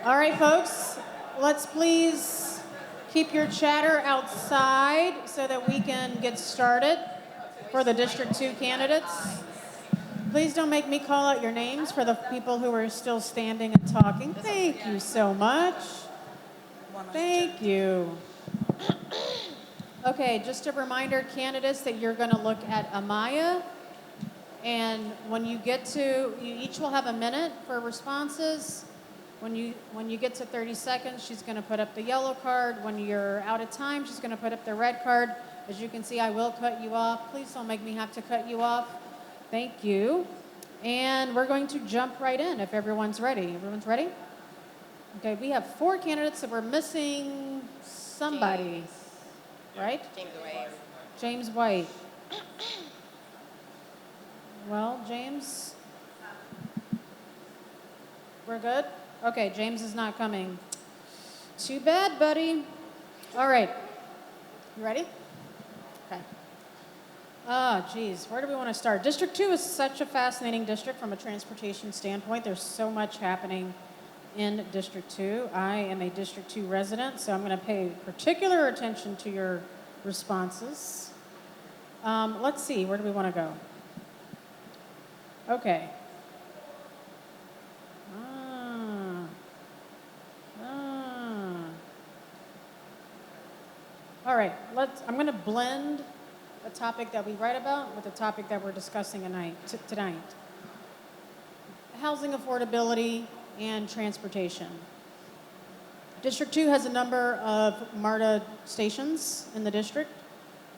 All right, folks, let's please keep your chatter outside so that we can get started for the District 2 candidates. Please don't make me call out your names for the people who are still standing and talking. Thank you so much. Thank you. Okay, just a reminder, candidates, that you're going to look at Amaya. And when you get to, you each will have a minute for responses. When you get to 30 seconds, she's going to put up the yellow card. When you're out of time, she's going to put up the red card. As you can see, I will cut you off. Please don't make me have to cut you off. Thank you. And we're going to jump right in if everyone's ready. Everyone's ready? Okay, we have 4 candidates, and we're missing somebody, right? James White. James White. Well, James, we're good? Okay, James is not coming. Too bad, buddy. All right, you ready? Okay. Geez, where do we want to start? District 2 is such a fascinating district from a transportation standpoint. There's so much happening in District 2. I am a District 2 resident, so I'm going to pay particular attention to your responses. Let's see, where do we want to go? Okay. All right, I'm going to blend a topic that we write about with a topic that we're discussing tonight. Housing affordability and transportation. District 2 has a number of MARTA stations in the district.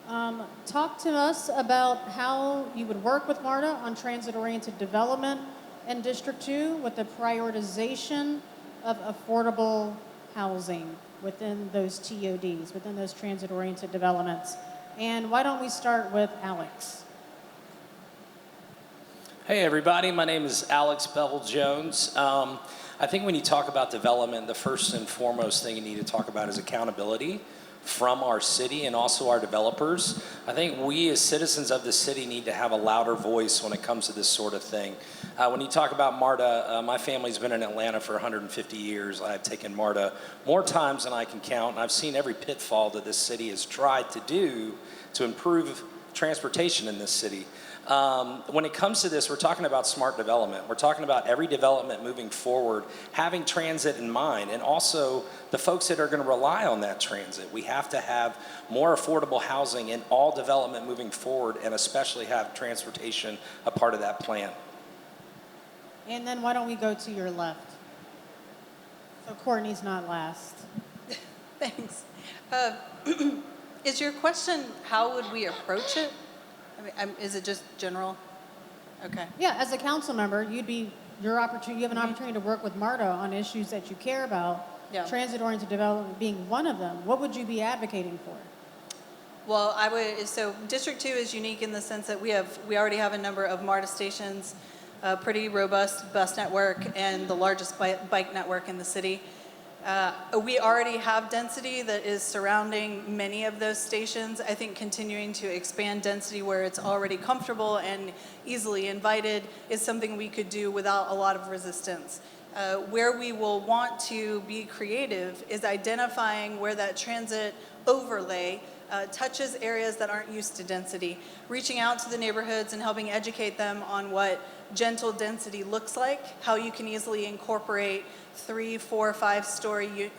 Talk to us about how you would work with MARTA on transit-oriented development in District 2 with the prioritization of affordable housing within those TODs, within those transit-oriented developments. And why don't we start with Alex? Hey everybody, my name is Alex Bell-Jones. I think when you talk about development, the first and foremost thing you need to talk about is accountability from our city and also our developers. I think we as citizens of the city need to have a louder voice when it comes to this sort of thing. When you talk about MARTA, my family's been in Atlanta for 150 years. I've taken MARTA more times than I can count, and I've seen every pitfall that this city has tried to do to improve transportation in this city. When it comes to this, we're talking about smart development. We're talking about every development moving forward, having transit in mind, and also the folks that are going to rely on that transit. We have to have more affordable housing in all development moving forward, and especially have transportation a part of that plan. And then why don't we go to your left? So Courtney's not last. Thanks. Is your question, how would we approach it? I mean, is it just general? Okay. Yeah, as a council member, you have an opportunity to work with MARTA on issues that you care about, transit-oriented development being one of them. What would you be advocating for? Well, so District 2 is unique in the sense that we already have a number of MARTA stations, a pretty robust bus network, and the largest bike network in the city. We already have density that is surrounding many of those stations. I think continuing to expand density where it's already comfortable and easily invited is something we could do without a lot of resistance. Where we will want to be creative is identifying where that transit overlay touches areas that aren't used to density, reaching out to the neighborhoods and helping educate them on what gentle density looks like, how you can easily incorporate 3, 4, 5-story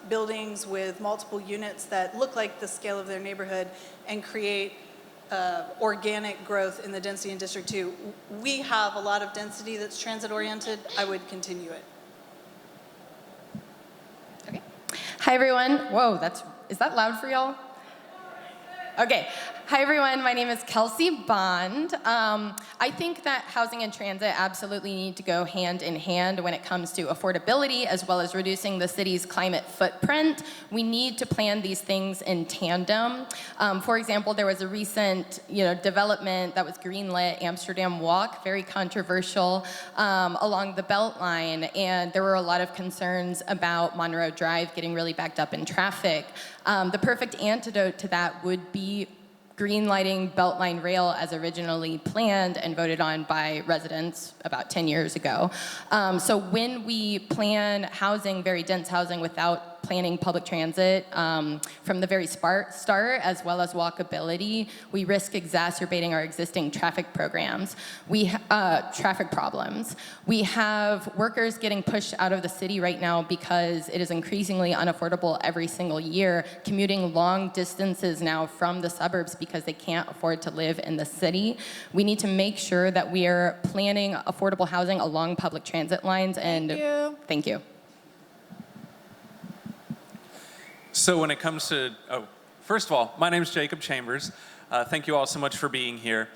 buildings with multiple units that look like the scale of their neighborhood and create organic growth in the density in District 2. We have a lot of density that's transit-oriented. I would continue it. Okay. Hi, everyone. Whoa, is that loud for y'all? Okay. Hi, everyone. My name is Kelsey Bond. I think that housing and transit absolutely need to go hand in hand when it comes to affordability as well as reducing the city's climate footprint. We need to plan these things in tandem. For example, there was a recent development that was greenlit, Amsterdam Walk, very controversial, along the Beltline, and there were a lot of concerns about Monroe Drive getting really backed up in traffic. The perfect antidote to that would be greenlighting Beltline Rail as originally planned and voted on by residents about 10 years ago. So when we plan housing, very dense housing, without planning public transit from the very start, as well as walkability, we risk exacerbating our existing traffic programs. Traffic problems. We have workers getting pushed out of the city right now because it is increasingly unaffordable every single year, commuting long distances now from the suburbs because they can't afford to live in the city. We need to make sure that we are planning affordable housing along public transit lines. Thank you. Thank you. So when it comes to, first of all, my name is Jacob Chambers. Thank you all so much for being here.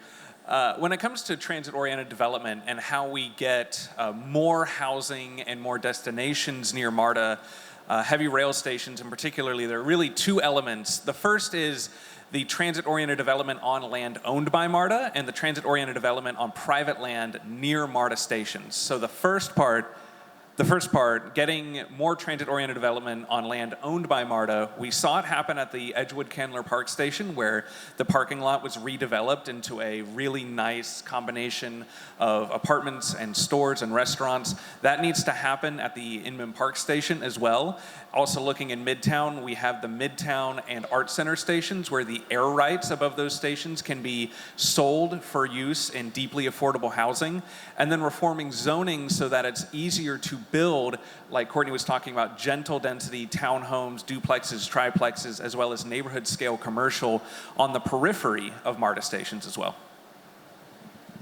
When it comes to transit-oriented development and how we get more housing and more destinations near MARTA, heavy rail stations in particularly, there are really two elements. The first is the transit-oriented development on land owned by MARTA and the transit-oriented development on private land near MARTA stations. So the first part, getting more transit-oriented development on land owned by MARTA, we saw it happen at the Edgewood-Candler Park Station, where the parking lot was redeveloped into a really nice combination of apartments and stores and restaurants. That needs to happen at the Inman Park Station as well. Also looking in Midtown, we have the Midtown and Art Center stations where the air rights above those stations can be sold for use in deeply affordable housing. And then reforming zoning so that it's easier to build, like Courtney was talking about, gentle density townhomes, duplexes, triplexes, as well as neighborhood scale commercial on the periphery of MARTA stations as well.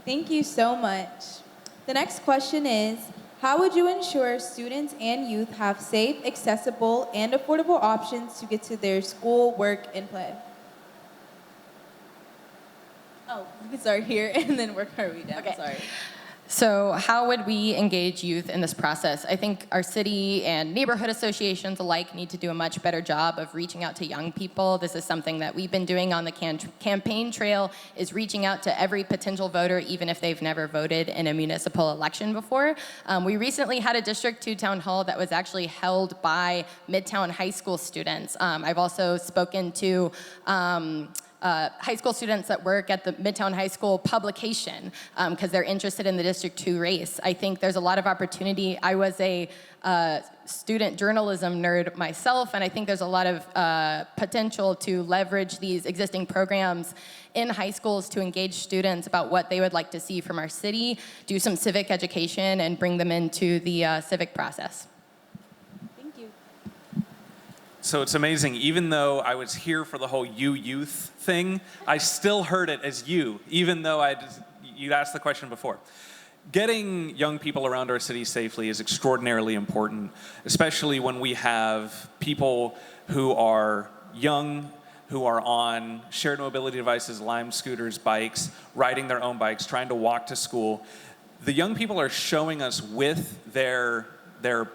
Thank you so much. The next question is, how would you ensure students and youth have safe, accessible, and affordable options to get to their school, work, and play? Oh, we can start here and then work our way down. Okay. Sorry. So how would we engage youth in this process? I think our city and neighborhood associations alike need to do a much better job of reaching out to young people. This is something that we've been doing on the campaign trail, is reaching out to every potential voter, even if they've never voted in a municipal election before. We recently had a District 2 town hall that was actually held by Midtown High School students. I've also spoken to high school students that work at the Midtown High School publication because they're interested in the District 2 race. I think there's a lot of opportunity. I was a student journalism nerd myself, and I think there's a lot of potential to leverage these existing programs in high schools to engage students about what they would like to see from our city, do some civic education, and bring them into the civic process. Thank you. So it's amazing, even though I was here for the whole youth thing, I still heard it as you, even though you'd asked the question before. Getting young people around our city safely is extraordinarily important, especially when we have people who are young, who are on shared mobility devices, Lime scooters, bikes, riding their own bikes, trying to walk to school. The young people are showing us with their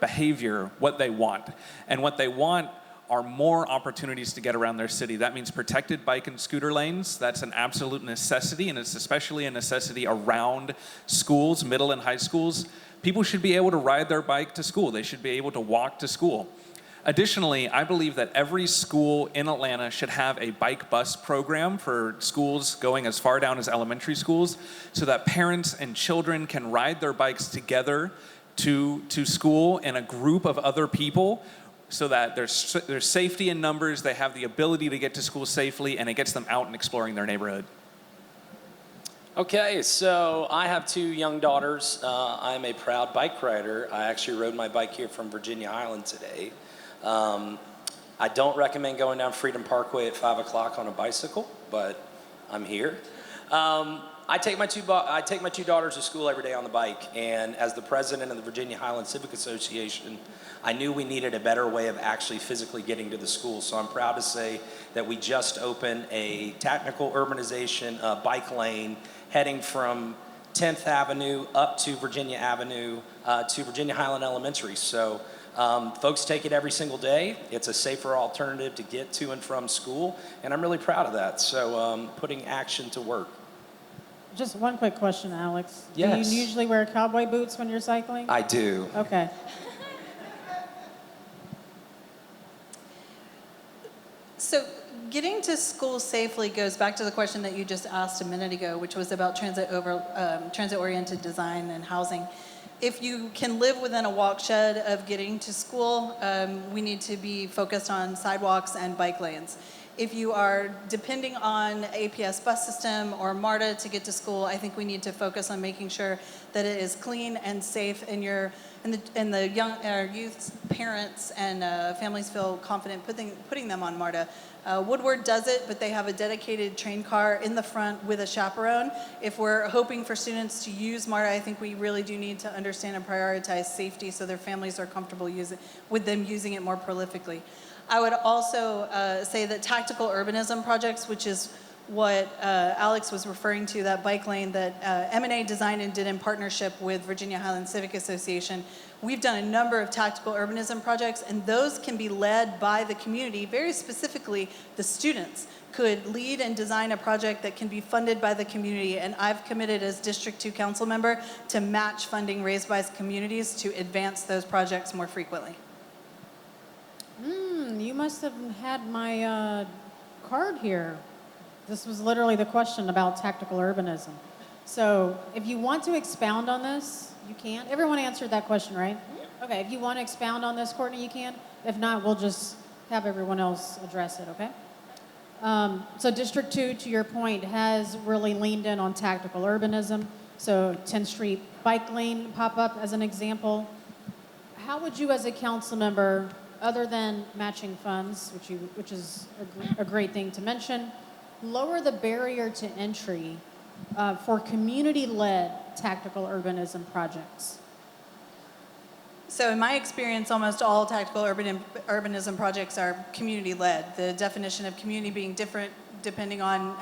behavior what they want. And what they want are more opportunities to get around their city. That means protected bike and scooter lanes. That's an absolute necessity, and it's especially a necessity around schools, middle and high schools. People should be able to ride their bike to school. They should be able to walk to school. Additionally, I believe that every school in Atlanta should have a bike bus program for schools going as far down as elementary schools so that parents and children can ride their bikes together to school in a group of other people, so that there's safety in numbers, they have the ability to get to school safely, and it gets them out and exploring their neighborhood. Okay, so I have two young daughters. I'm a proud bike rider. I actually rode my bike here from Virginia Highland today. I don't recommend going down Freedom Parkway at 5 o'clock on a bicycle, but I'm here. I take my two daughters to school every day on the bike, and as the president of the Virginia Highland Civic Association, I knew we needed a better way of actually physically getting to the school. So I'm proud to say that we just opened a technical urbanization bike lane heading from 10th Avenue up to Virginia Avenue to Virginia Highland Elementary. So folks take it every single day. It's a safer alternative to get to and from school, and I'm really proud of that. So putting action to work. Just one quick question, Alex. Yes. Do you usually wear cowboy boots when you're cycling? I do. Okay. So getting to school safely goes back to the question that you just asked a minute ago, which was about transit-oriented design and housing. If you can live within a walk shed of getting to school, we need to be focused on sidewalks and bike lanes. If you are depending on APS bus system or MARTA to get to school, I think we need to focus on making sure that it is clean and safe, and the young youth's parents and families feel confident putting them on MARTA. Woodward does it, but they have a dedicated train car in the front with a chaperone. If we're hoping for students to use MARTA, I think we really do need to understand and prioritize safety so their families are comfortable with them using it more prolifically. I would also say that tactical urbanism projects, which is what Alex was referring to, that bike lane that M&A designed and did in partnership with Virginia Highlands Civic Association. We've done a number of tactical urbanism projects, and those can be led by the community. Very specifically, the students could lead and design a project that can be funded by the community, and I've committed as District 2 council member to match funding raised by communities to advance those projects more frequently. You must have had my card here. This was literally the question about tactical urbanism. So if you want to expound on this, you can. Everyone answered that question, right? Okay, if you want to expound on this, Courtney, you can. If not, we'll just have everyone else address it, okay? So District 2, to your point, has really leaned in on tactical urbanism. So 10th Street bike lane pop up as an example. How would you as a council member, other than matching funds, which is a great thing to mention, lower the barrier to entry for community-led tactical urbanism projects? So in my experience, almost all tactical urbanism projects are community-led. The definition of community being different depending on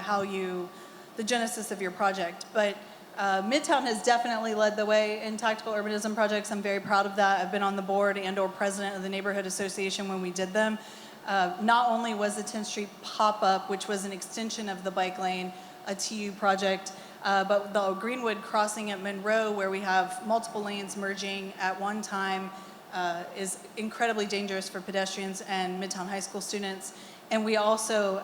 the genesis of your project. But Midtown has definitely led the way in tactical urbanism projects. I'm very proud of that. I've been on the board and/or president of the neighborhood association when we did them. Not only was the 10th Street pop-up, which was an extension of the bike lane, a TU project, but the Greenwood crossing at Monroe, where we have multiple lanes merging at one time, is incredibly dangerous for pedestrians and Midtown High School students. And we also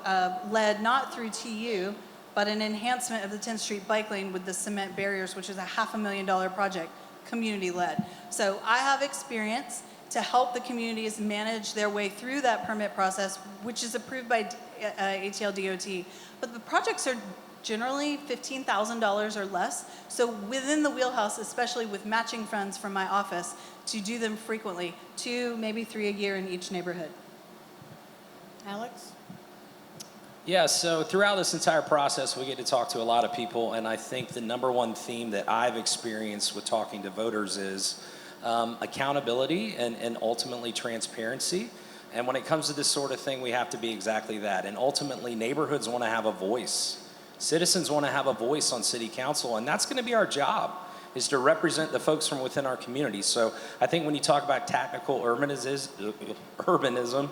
led, not through TU, but an enhancement of the 10th Street bike lane with the cement barriers, which is a $500,000 project, community-led. So I have experience to help the communities manage their way through that permit process, which is approved by ATL DOT. But the projects are generally $15,000 or less. So within the wheelhouse, especially with matching funds from my office, to do them frequently, 2, maybe 3 a year in each neighborhood. Alex? Yeah, so throughout this entire process, we get to talk to a lot of people, and I think the number one theme that I've experienced with talking to voters is accountability and ultimately transparency. And when it comes to this sort of thing, we have to be exactly that. And ultimately, neighborhoods want to have a voice. Citizens want to have a voice on city council, and that's going to be our job, is to represent the folks from within our community. So I think when you talk about tactical urbanism,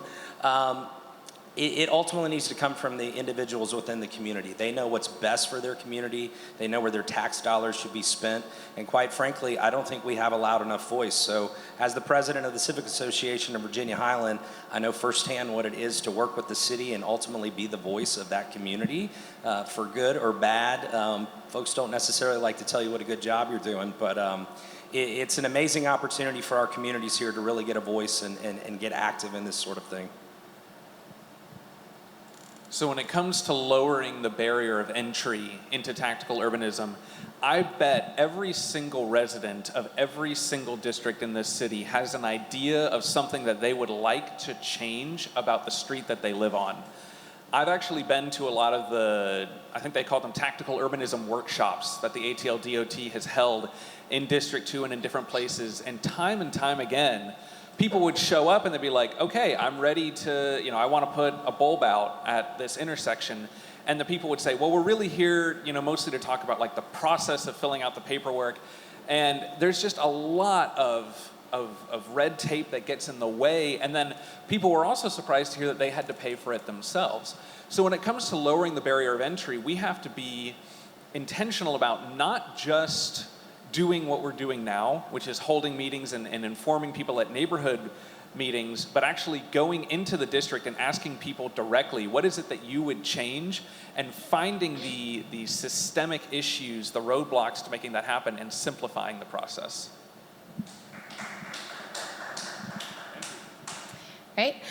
it ultimately needs to come from the individuals within the community. They know what's best for their community. They know where their tax dollars should be spent. And quite frankly, I don't think we have a loud enough voice. So as the president of the Civic Association of Virginia Highland, I know firsthand what it is to work with the city and ultimately be the voice of that community, for good or bad. Folks don't necessarily like to tell you what a good job you're doing, but it's an amazing opportunity for our communities here to really get a voice and get active in this sort of thing. So when it comes to lowering the barrier of entry into tactical urbanism, I bet every single resident of every single district in this city has an idea of something that they would like to change about the street that they live on. I've actually been to a lot of I think they call them tactical urbanism workshops that the ATL DOT has held in District 2 and in different places, and time again, people would show up and they'd be like, okay, I'm ready to, I want to put a bulb out at this intersection. And the people would say, well, we're really here, mostly to talk about like the process of filling out the paperwork. And there's just a lot of red tape that gets in the way. And then people were also surprised to hear that they had to pay for it themselves. So when it comes to lowering the barrier of entry, we have to be intentional about not just doing what we're doing now, which is holding meetings and informing people at neighborhood meetings, but actually going into the district and asking people directly, what is it that you would change, and finding the systemic issues, the roadblocks to making that happen, and simplifying the process. Right?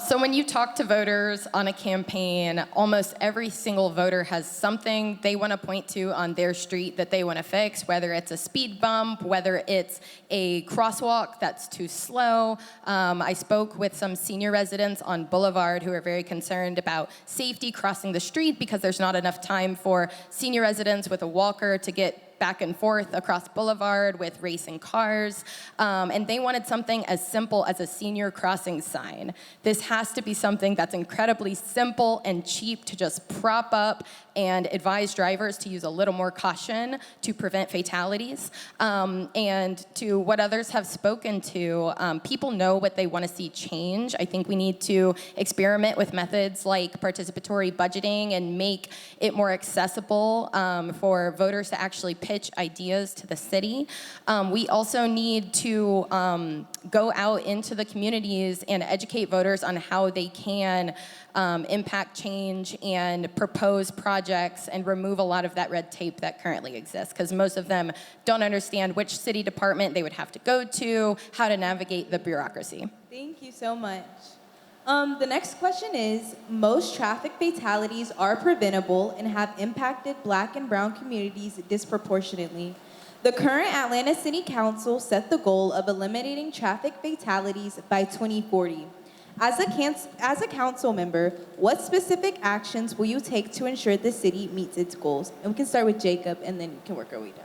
So when you talk to voters on a campaign, almost every single voter has something they want to point to on their street that they want to fix, whether it's a speed bump, whether it's a crosswalk that's too slow. I spoke with some senior residents on Boulevard who are very concerned about safety crossing the street because there's not enough time for senior residents with a walker to get back and forth across Boulevard with racing cars, and they wanted something as simple as a senior crossing sign. This has to be something that's incredibly simple and cheap to just prop up and advise drivers to use a little more caution to prevent fatalities. And to what others have spoken to, people know what they want to see change. I think we need to experiment with methods like participatory budgeting and make it more accessible for voters to actually pitch ideas to the city. We also need to go out into the communities and educate voters on how they can impact change and propose projects and remove a lot of that red tape that currently exists, because most of them don't understand which city department they would have to go to, how to navigate the bureaucracy. Thank you so much. The next question is, most traffic fatalities are preventable and have impacted Black and brown communities disproportionately. The current Atlanta City Council set the goal of eliminating traffic fatalities by 2040. As a council member, what specific actions will you take to ensure the city meets its goals? And we can start with Jacob and then we can work our way down.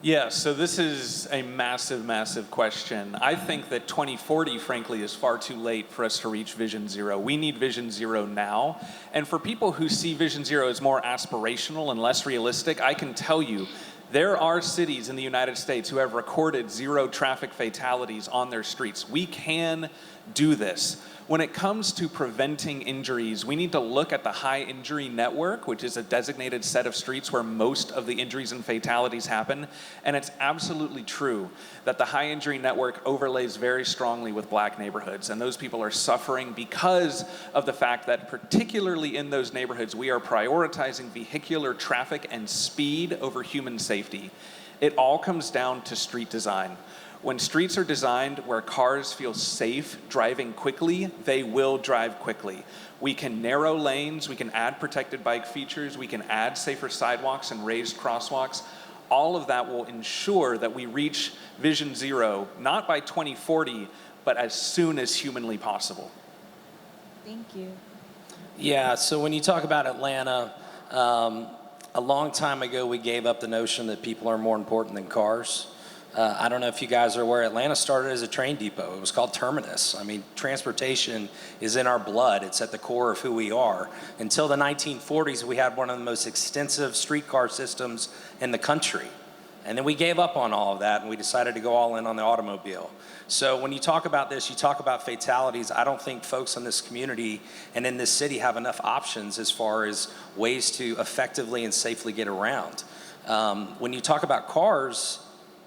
Yeah, so this is a massive, massive question. I think that 2040, frankly, is far too late for us to reach Vision Zero. We need Vision Zero now. And for people who see Vision Zero as more aspirational and less realistic, I can tell you, there are cities in the United States who have recorded 0 traffic fatalities on their streets. We can do this. When it comes to preventing injuries, we need to look at the high injury network, which is a designated set of streets where most of the injuries and fatalities happen. And it's absolutely true that the high injury network overlays very strongly with Black neighborhoods. And those people are suffering because of the fact that particularly in those neighborhoods, we are prioritizing vehicular traffic and speed over human safety. It all comes down to street design. When streets are designed where cars feel safe driving quickly, they will drive quickly. We can narrow lanes, we can add protected bike features, we can add safer sidewalks and raised crosswalks. All of that will ensure that we reach Vision Zero, not by 2040, but as soon as humanly possible. Thank you. Yeah, so when you talk about Atlanta, a long time ago we gave up the notion that people are more important than cars. I don't know if you guys are aware, Atlanta started as a train depot. It was called Terminus. I mean, transportation is in our blood. It's at the core of who we are. Until the 1940s, we had one of the most extensive streetcar systems in the country. And then we gave up on all of that and we decided to go all in on the automobile. So when you talk about this, you talk about fatalities. I don't think folks in this community and in this city have enough options as far as ways to effectively and safely get around. When you talk about cars,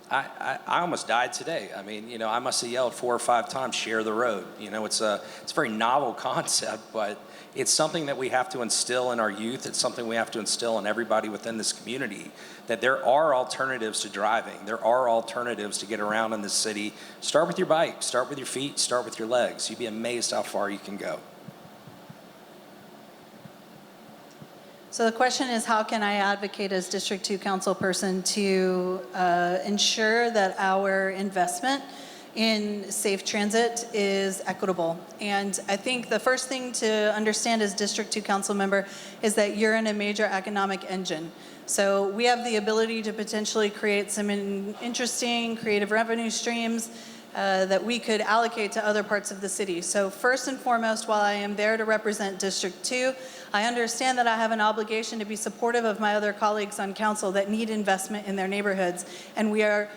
I almost died today. I mean, you know, I must have yelled 4 or 5 times, share the road. You know, it's a very novel concept, but it's something that we have to instill in our youth. It's something we have to instill in everybody within this community, that there are alternatives to driving. There are alternatives to get around in this city. Start with your bike, start with your feet, start with your legs. You'd be amazed how far you can go. So the question is, how can I advocate as District 2 council person to ensure that our investment in safe transit is equitable? And I think the first thing to understand as District 2 council member is that you're in a major economic engine. So we have the ability to potentially create some interesting creative revenue streams that we could allocate to other parts of the city. So first and foremost, while I am there to represent District 2, I understand that I have an obligation to be supportive of my other colleagues on council that need investment in their neighborhoods, and we are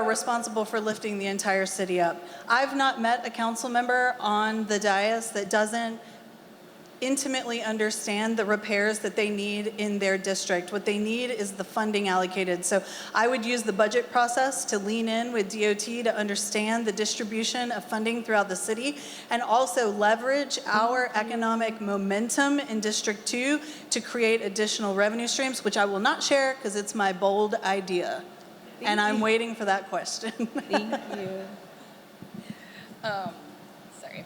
responsible for lifting the entire city up. I've not met a council member on the dais that doesn't intimately understand the repairs that they need in their district. What they need is the funding allocated. So I would use the budget process to lean in with DOT to understand the distribution of funding throughout the city, and also leverage our economic momentum in District 2 to create additional revenue streams, which I will not share because it's my bold idea. And I'm waiting for that question. Thank you. Sorry.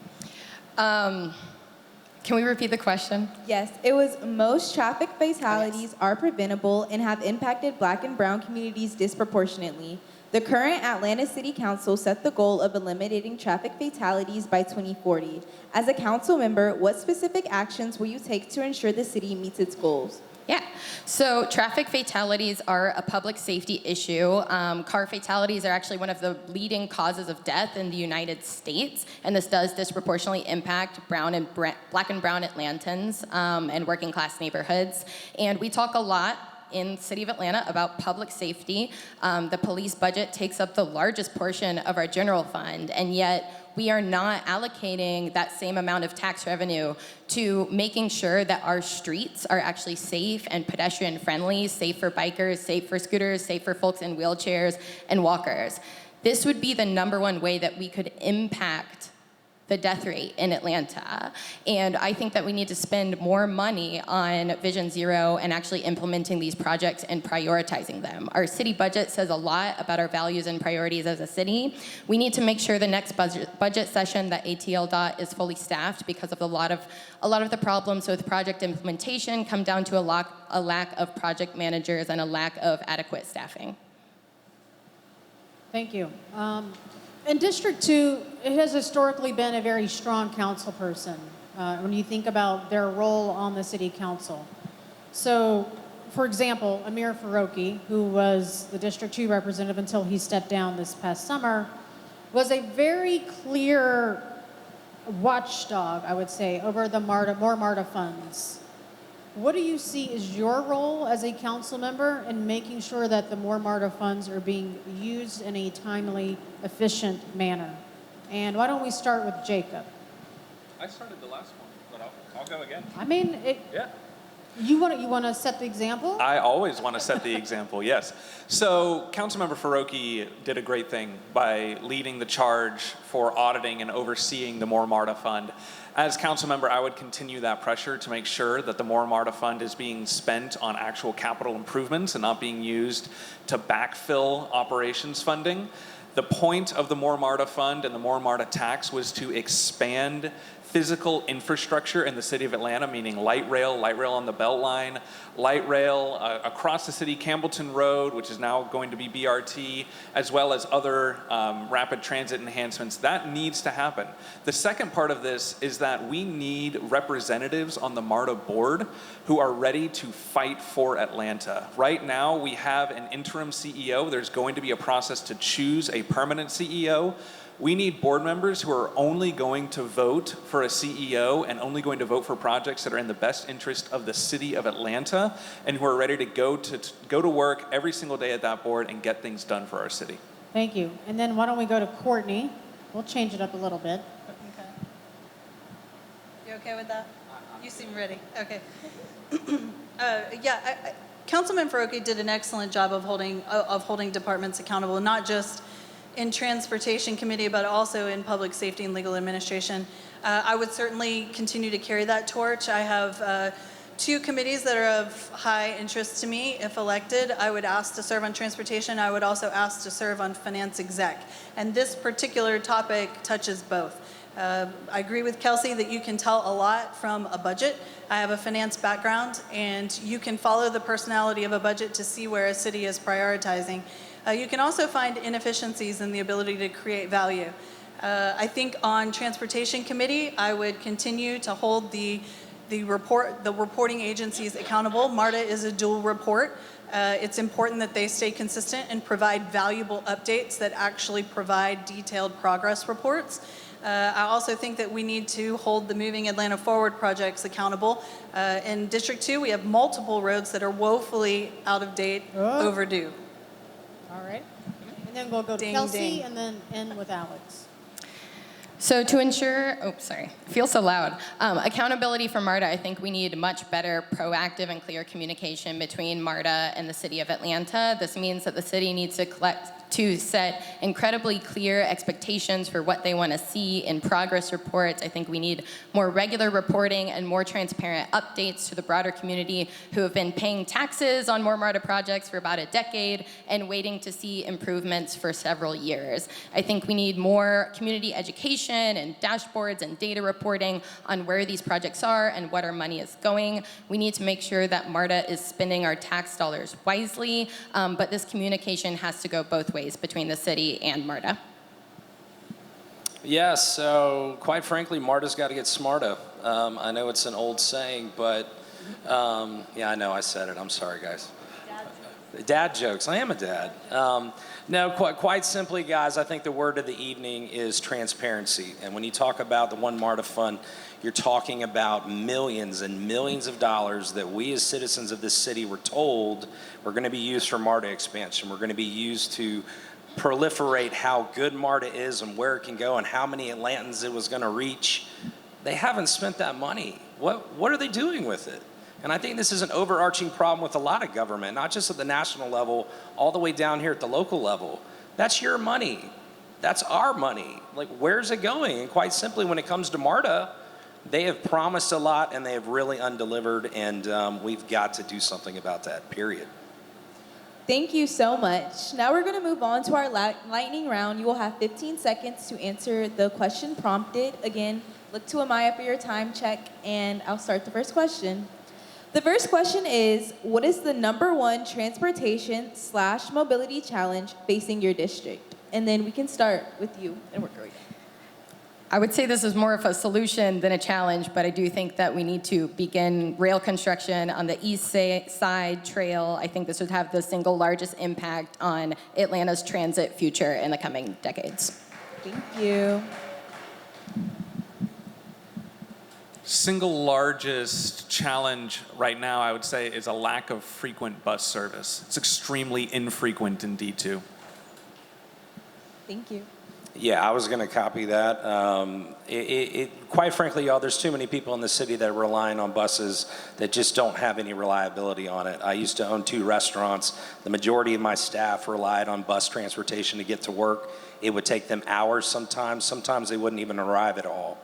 Can we repeat the question? Yes, it was most traffic fatalities are preventable and have impacted Black and brown communities disproportionately. The current Atlanta City Council set the goal of eliminating traffic fatalities by 2040. As a council member, what specific actions will you take to ensure the city meets its goals? Yeah, so traffic fatalities are a public safety issue. Car fatalities are actually one of the leading causes of death in the United States, and this does disproportionately impact Black and brown Atlantans and working class neighborhoods. And we talk a lot in the city of Atlanta about public safety. The police budget takes up the largest portion of our general fund, and yet we are not allocating that same amount of tax revenue to making sure that our streets are actually safe and pedestrian friendly, safe for bikers, safe for scooters, safe for folks in wheelchairs and walkers. This would be the #1 way that we could impact the death rate in Atlanta. And I think that we need to spend more money on Vision Zero and actually implementing these projects and prioritizing them. Our city budget says a lot about our values and priorities as a city. We need to make sure the next budget session that ATL dot is fully staffed, because of a lot of the problems with project implementation come down to a lack of project managers and a lack of adequate staffing. Thank you. In District 2, it has historically been a very strong council person when you think about their role on the city council. So, for example, Amir Faroqi, who was the District 2 representative until he stepped down this past summer, was a very clear watchdog, I would say, over the more MARTA funds. What do you see as your role as a council member in making sure that the more MARTA funds are being used in a timely, efficient manner? And why don't we start with Jacob? I started the last one, but I'll go again. I mean, Yeah. you want to set the example? I always want to set the example, yes. So Councilmember Faroqi did a great thing by leading the charge for auditing and overseeing the More MARTA Fund. As council member, I would continue that pressure to make sure that the More MARTA Fund is being spent on actual capital improvements and not being used to backfill operations funding. The point of the More MARTA Fund and the More MARTA tax was to expand physical infrastructure in the city of Atlanta, meaning light rail on the Beltline, light rail across the city, Campbellton Road, which is now going to be BRT, as well as other rapid transit enhancements. That needs to happen. The second part of this is that we need representatives on the MARTA board who are ready to fight for Atlanta. Right now, we have an interim CEO. There's going to be a process to choose a permanent CEO. We need board members who are only going to vote for a CEO and only going to vote for projects that are in the best interest of the city of Atlanta, and who are ready to go to work every single day at that board and get things done for our city. Thank you. And then why don't we go to Courtney? We'll change it up a little bit. Okay. You okay with that? You seem ready. Okay. Councilman Faroqi did an excellent job of holding departments accountable, not just in Transportation Committee, but also in Public Safety and Legal Administration. I would certainly continue to carry that torch. I have 2 committees that are of high interest to me. If elected, I would ask to serve on Transportation. I would also ask to serve on Finance Exec. And this particular topic touches both. I agree with Kelsey that you can tell a lot from a budget. I have a finance background, and you can follow the personality of a budget to see where a city is prioritizing. You can also find inefficiencies in the ability to create value. I think on Transportation Committee, I would continue to hold the reporting agencies accountable. MARTA is a dual report. It's important that they stay consistent and provide valuable updates that actually provide detailed progress reports. I also think that we need to hold the Moving Atlanta Forward projects accountable. In District 2, we have multiple roads that are woefully out of date, overdue. All right. And then we'll go to Ding, Kelsey ding. and then end with Alex. So to ensure, oh, sorry, I feel so loud. Accountability for MARTA, I think we need much better proactive and clear communication between MARTA and the city of Atlanta. This means that the city needs to set incredibly clear expectations for what they want to see in progress reports. I think we need more regular reporting and more transparent updates to the broader community who have been paying taxes on more MARTA projects for about a decade and waiting to see improvements for several years. I think we need more community education and dashboards and data reporting on where these projects are and what our money is going. We need to make sure that MARTA is spending our tax dollars wisely, but this communication has to go both ways between the city and MARTA. Yes, so quite frankly, MARTA's got to get smarter. I know it's an old saying, but yeah, I know I said it. I'm sorry, guys. Dad jokes. I am a dad. No, quite simply, guys, I think the word of the evening is transparency. And when you talk about the One MARTA Fund, you're talking about millions and millions of dollars that we as citizens of this city were told were going to be used for MARTA expansion. We're going to be used to proliferate how good MARTA is and where it can go and how many Atlantans it was going to reach. They haven't spent that money. What are they doing with it? And I think this is an overarching problem with a lot of government, not just at the national level, all the way down here at the local level. That's your money. That's our money. Like, where's it going? And quite simply, when it comes to MARTA, they have promised a lot and they have really undelivered, and we've got to do something about that, period. Thank you so much. Now we're going to move on to our lightning round. You will have 15 seconds to answer the question prompted. Again, look to Amaya for your time check, and I'll start the first question. The first question is, what is the #1 transportation/mobility challenge facing your district? And then we can start with you and work our way down. I would say this is more of a solution than a challenge, but I do think that we need to begin rail construction on the East Side Trail. I think this would have the single largest impact on Atlanta's transit future in the coming decades. Thank you. Single largest challenge right now, I would say, is a lack of frequent bus service. It's extremely infrequent in D2. Thank you. Yeah, I was going to copy that. Quite frankly, y'all, there's too many people in the city that are relying on buses that just don't have any reliability on it. I used to own 2 restaurants. The majority of my staff relied on bus transportation to get to work. It would take them hours sometimes. Sometimes they wouldn't even arrive at all.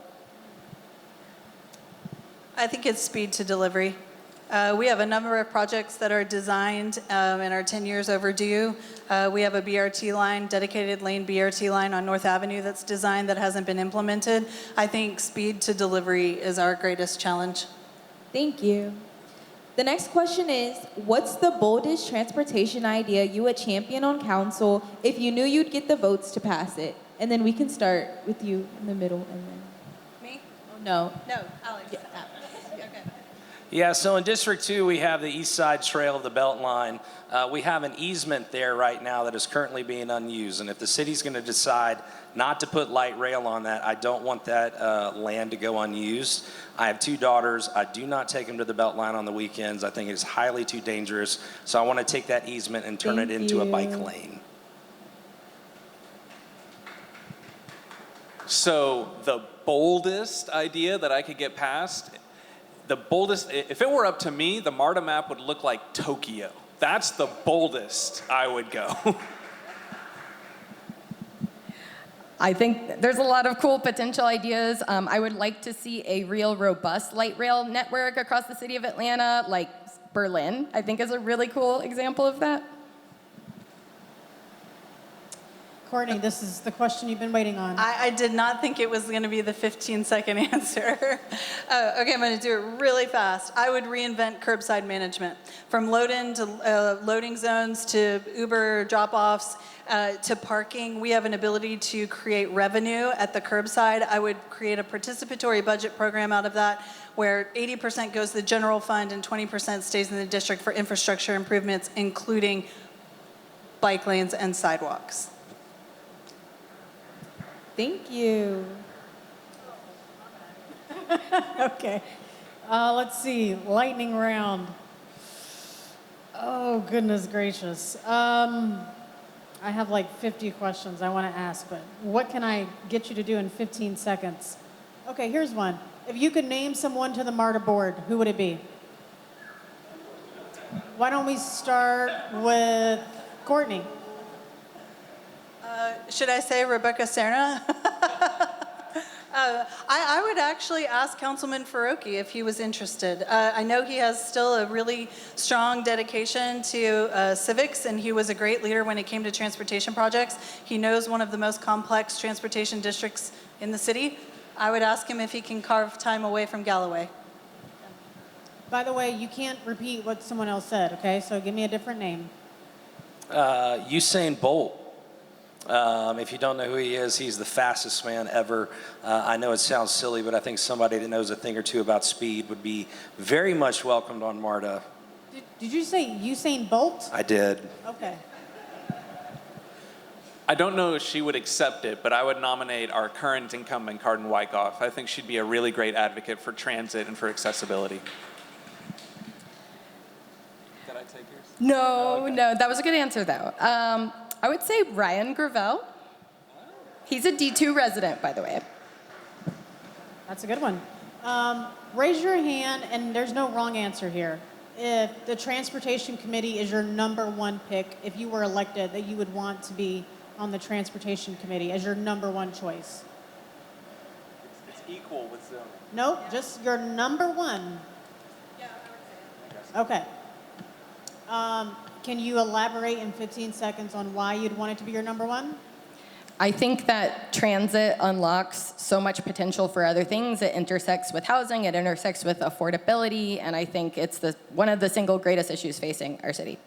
I think it's speed to delivery. We have a number of projects that are designed and are 10 years overdue. We have a BRT line, dedicated lane BRT line on North Avenue that's designed that hasn't been implemented. I think speed to delivery is our greatest challenge. Thank you. The next question is, what's the boldest transportation idea you would champion on council if you knew you'd get the votes to pass it? And then we can start with you in the middle and then. Me? Oh, no. No, Alex. Yeah. Okay. Yeah, so in District 2, we have the East Side Trail of the Beltline. We have an easement there right now that is currently being unused. And if the city's going to decide not to put light rail on that, I don't want that land to go unused. I have 2 daughters. I do not take them to the Beltline on the weekends. I think it's highly too dangerous. So I want to take that easement and turn it into a bike lane. So the boldest idea that I could get past, if it were up to me, the MARTA map would look like Tokyo. That's the boldest I would go. I think there's a lot of cool potential ideas. I would like to see a real robust light rail network across the city of Atlanta, like Berlin, I think is a really cool example of that. Courtney, this is the question you've been waiting on. I did not think it was going to be the 15-second answer. Okay, I'm going to do it really fast. I would reinvent curbside management. From load-in to loading zones to Uber drop-offs to parking, we have an ability to create revenue at the curbside. I would create a participatory budget program out of that where 80% goes to the general fund and 20% stays in the district for infrastructure improvements, including bike lanes and sidewalks. Thank you. Okay. Let's see. Lightning round. Oh, goodness gracious. I have like 50 questions I want to ask, but what can I get you to do in 15 seconds? Okay, here's one. If you could name someone to the MARTA board, who would it be? Why don't we start with Courtney? Should I say Rebecca Serna? I would actually ask Councilman Faroki if he was interested. I know he has still a really strong dedication to civics, and he was a great leader when it came to transportation projects. He knows one of the most complex transportation districts in the city. I would ask him if he can carve time away from Galloway. By the way, you can't repeat what someone else said, okay? So give me a different name. Usain Bolt. If you don't know who he is, he's the fastest man ever. I know it sounds silly, but I think somebody that knows a thing or two about speed would be very much welcomed on MARTA. Did you say Usain Bolt? I did. Okay. I don't know if she would accept it, but I would nominate our current incumbent, Cardin Wyckoff. I think she'd be a really great advocate for transit and for accessibility. Did I take yours? No, no, that was a good answer though. I would say Ryan Gravel. He's a D2 resident, by the way. That's a good one. Raise your hand, and there's no wrong answer here. If the Transportation Committee is your #1 pick, if you were elected, that you would want to be on the Transportation Committee as your #1 choice. It's equal with zoning. Nope, just your #1. Okay. Can you elaborate in 15 seconds on why you'd want it to be your #1? I think that transit unlocks so much potential for other things. It intersects with housing, it intersects with affordability, and I think it's one of the single greatest issues facing our city.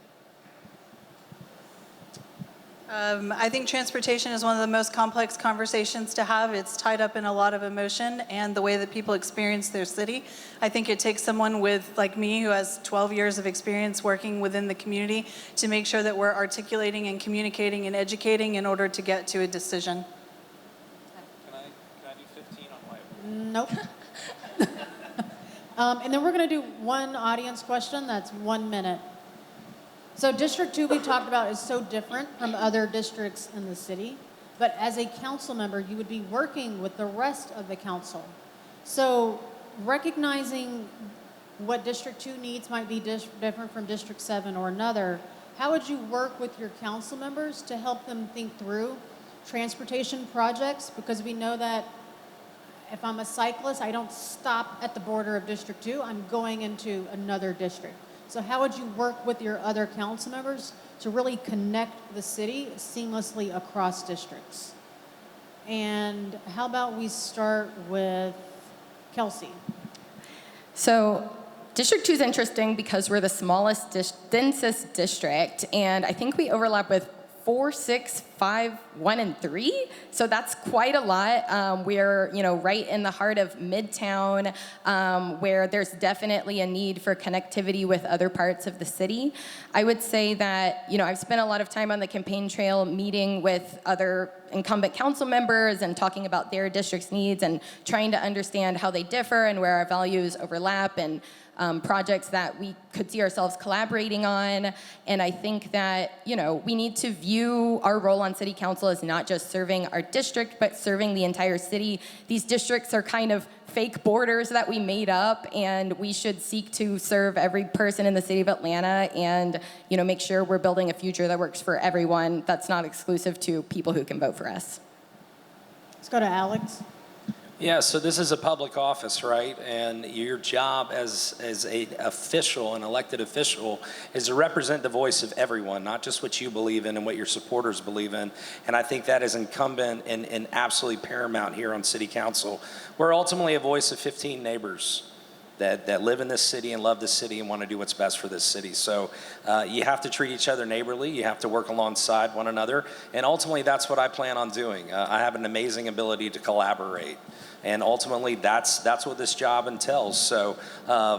I think transportation is one of the most complex conversations to have. It's tied up in a lot of emotion and the way that people experience their city. I think it takes someone like me who has 12 years of experience working within the community to make sure that we're articulating and communicating and educating in order to get to a decision. Can I do 15 on my? Nope. And then we're going to do one audience question that's 1 minute. So District 2 we talked about is so different from other districts in the city, but as a council member, you would be working with the rest of the council. So recognizing what District 2 needs might be different from District 7 or another, how would you work with your council members to help them think through transportation projects? Because we know that if I'm a cyclist, I don't stop at the border of District 2, I'm going into another district. So how would you work with your other council members to really connect the city seamlessly across districts? And how about we start with Kelsey? So District 2 is interesting because we're the smallest, densest district, and I think we overlap with 4, 6, 5, 1, and 3. So that's quite a lot. We're, right in the heart of Midtown, where there's definitely a need for connectivity with other parts of the city. I would say that, I've spent a lot of time on the campaign trail meeting with other incumbent council members and talking about their district's needs and trying to understand how they differ and where our values overlap and projects that we could see ourselves collaborating on. And I think that, we need to view our role on city council as not just serving our district, but serving the entire city. These districts are kind of fake borders that we made up, and we should seek to serve every person in the city of Atlanta and, make sure we're building a future that works for everyone that's not exclusive to people who can vote for us. Let's go to Alex. Yeah, so this is a public office, right? And your job as an official, an elected official, is to represent the voice of everyone, not just what you believe in and what your supporters believe in. And I think that is incumbent and absolutely paramount here on City Council. We're ultimately a voice of 15 neighbors that live in this city and love this city and want to do what's best for this city. So you have to treat each other neighborly. You have to work alongside one another. And ultimately, that's what I plan on doing. I have an amazing ability to collaborate. And ultimately, that's what this job entails. So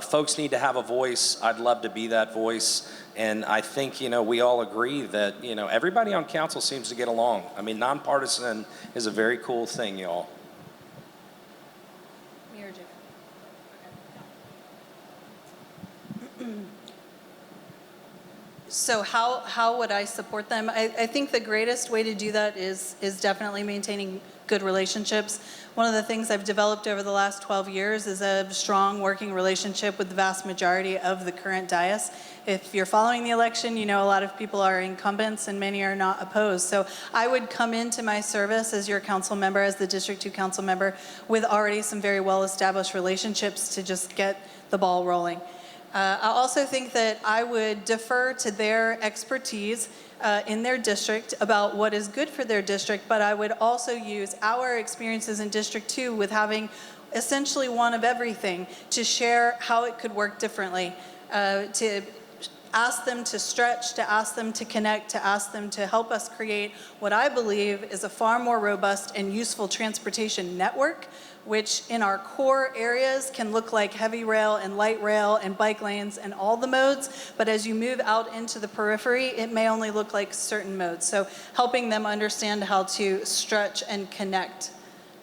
folks need to have a voice. I'd love to be that voice. And I think, we all agree that, everybody on council seems to get along. I mean, nonpartisan is a very cool thing, y'all. Me or Jacob? So how would I support them? I think the greatest way to do that is definitely maintaining good relationships. One of the things I've developed over the last 12 years is a strong working relationship with the vast majority of the current dais. If you're following the election, you know a lot of people are incumbents and many are not opposed. So I would come into my service as your council member, as the District 2 council member, with already some very well-established relationships to just get the ball rolling. I also think that I would defer to their expertise in their district about what is good for their district, but I would also use our experiences in District 2 with having essentially one of everything to share how it could work differently, to ask them to stretch, to ask them to connect, to ask them to help us create what I believe is a far more robust and useful transportation network, which in our core areas can look like heavy rail and light rail and bike lanes and all the modes, but as you move out into the periphery, it may only look like certain modes. So helping them understand how to stretch and connect,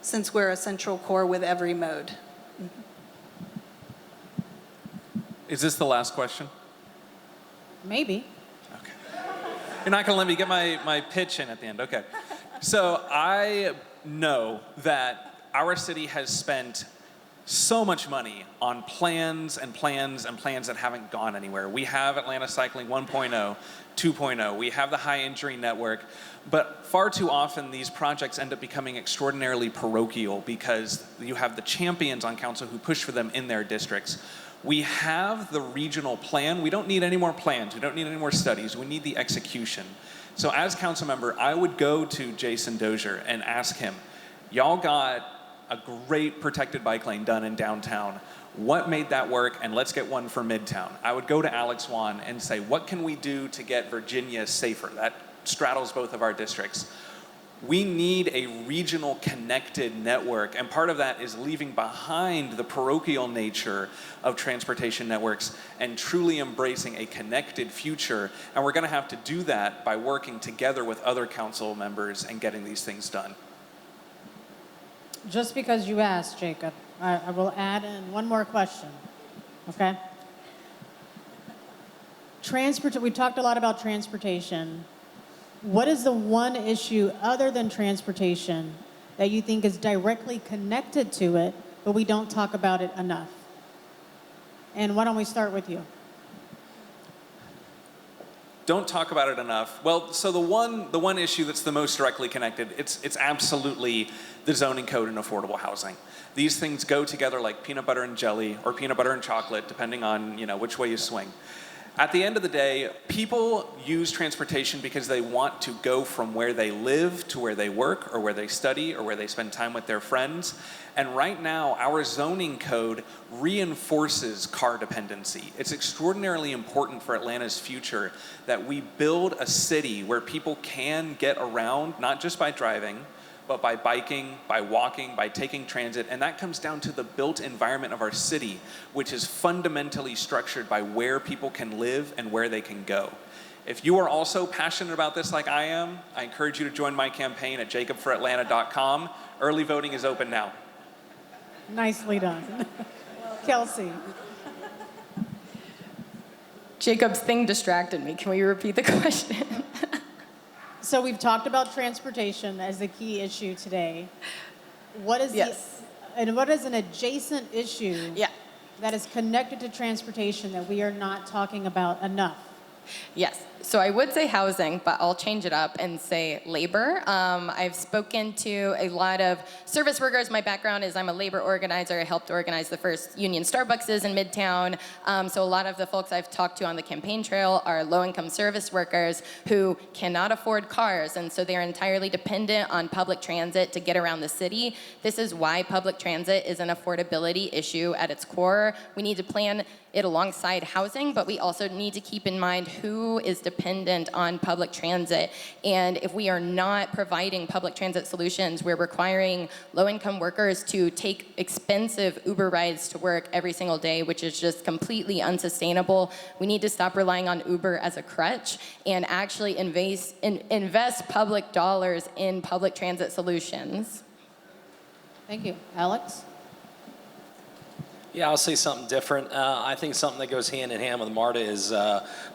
since we're a central core with every mode. Is this the last question? Maybe. Okay. You're not going to let me get my pitch in at the end. Okay. So I know that our city has spent so much money on plans and plans and plans that haven't gone anywhere. We have Atlanta Cycling 1.0, 2.0. We have the high injury network. But far too often, these projects end up becoming extraordinarily parochial because you have the champions on council who push for them in their districts. We have the regional plan. We don't need any more plans. We don't need any more studies. We need the execution. So as council member, I would go to Jason Dozier and ask him, y'all got a great protected bike lane done in downtown. What made that work? And let's get one for Midtown. I would go to Alex Wan and say, what can we do to get Virginia safer? That straddles both of our districts. We need a regional connected network, and part of that is leaving behind the parochial nature of transportation networks and truly embracing a connected future. And we're going to have to do that by working together with other council members and getting these things done. Just because you asked, Jacob, I will add in one more question, okay? We talked a lot about transportation. What is the one issue other than transportation that you think is directly connected to it, but we don't talk about it enough? And why don't we start with you? Don't talk about it enough. Well, so the one issue that's the most directly connected, it's absolutely the zoning code and affordable housing. These things go together like peanut butter and jelly or peanut butter and chocolate, depending on which way you swing. At the end of the day, people use transportation because they want to go from where they live to where they work or where they study or where they spend time with their friends. And right now, our zoning code reinforces car dependency. It's extraordinarily important for Atlanta's future that we build a city where people can get around, not just by driving, but by biking, by walking, by taking transit, and that comes down to the built environment of our city, which is fundamentally structured by where people can live and where they can go. If you are also passionate about this like I am, I encourage you to join my campaign at jacobforatlanta.com. Early voting is open now. Nicely done. Kelsey. Jacob's thing distracted me. Can we repeat the question? So we've talked about transportation as the key issue today. What is what is an adjacent issue that is connected to transportation that we are not talking about enough? Yes. So I would say housing, but I'll change it up and say labor. I've spoken to a lot of service workers. My background is I'm a labor organizer. I helped organize the first union Starbuckses in Midtown. So a lot of the folks I've talked to on the campaign trail are low-income service workers who cannot afford cars, and so they're entirely dependent on public transit to get around the city. This is why public transit is an affordability issue at its core. We need to plan it alongside housing, but we also need to keep in mind who is dependent on public transit. And if we are not providing public transit solutions, we're requiring low-income workers to take expensive Uber rides to work every single day, which is just completely unsustainable. We need to stop relying on Uber as a crutch and actually invest public dollars in public transit solutions. Thank you. Alex? Yeah, I'll say something different. I think something that goes hand in hand with MARTA is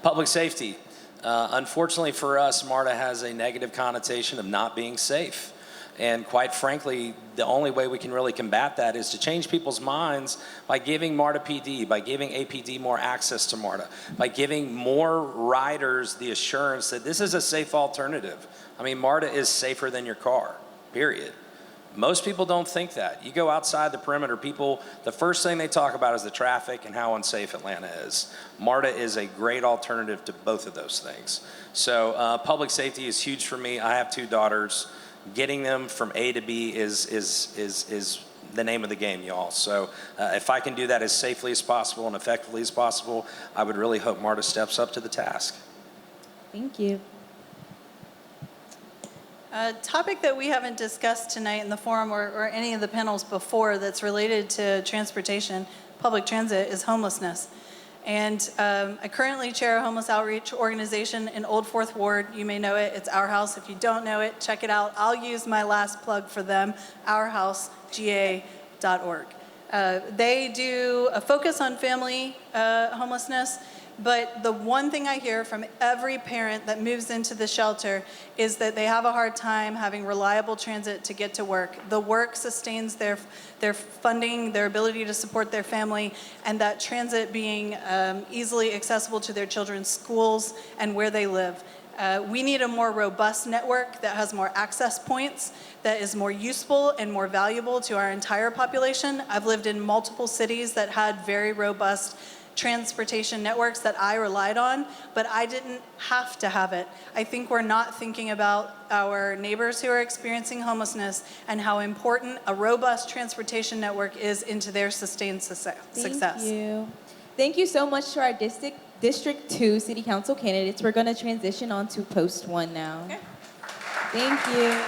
public safety. Unfortunately for us, MARTA has a negative connotation of not being safe. And quite frankly, the only way we can really combat that is to change people's minds by giving MARTA PD, by giving APD more access to MARTA, by giving more riders the assurance that this is a safe alternative. I mean, MARTA is safer than your car, period. Most people don't think that. You go outside the perimeter, people, the first thing they talk about is the traffic and how unsafe Atlanta is. MARTA is a great alternative to both of those things. So public safety is huge for me. I have 2 daughters. Getting them from A to B is the name of the game, y'all. So if I can do that as safely as possible and effectively as possible, I would really hope MARTA steps up to the task. Thank you. A topic that we haven't discussed tonight in the forum or any of the panels before that's related to transportation, public transit, is homelessness. And I currently chair a homeless outreach organization in Old Fourth Ward. You may know it. It's Our House. If you don't know it, check it out. I'll use my last plug for them, ourhousega.org. They do a focus on family homelessness. But the one thing I hear from every parent that moves into the shelter is that they have a hard time having reliable transit to get to work. The work sustains their funding, their ability to support their family, and that transit being easily accessible to their children's schools and where they live. We need a more robust network that has more access points, that is more useful and more valuable to our entire population. I've lived in multiple cities that had very robust transportation networks that I relied on, but I didn't have to have it. I think we're not thinking about our neighbors who are experiencing homelessness and how important a robust transportation network is into their sustained success. Thank you. Thank you so much to our District 2 City Council candidates. We're going to transition on to Post 1 now. Okay. Thank you.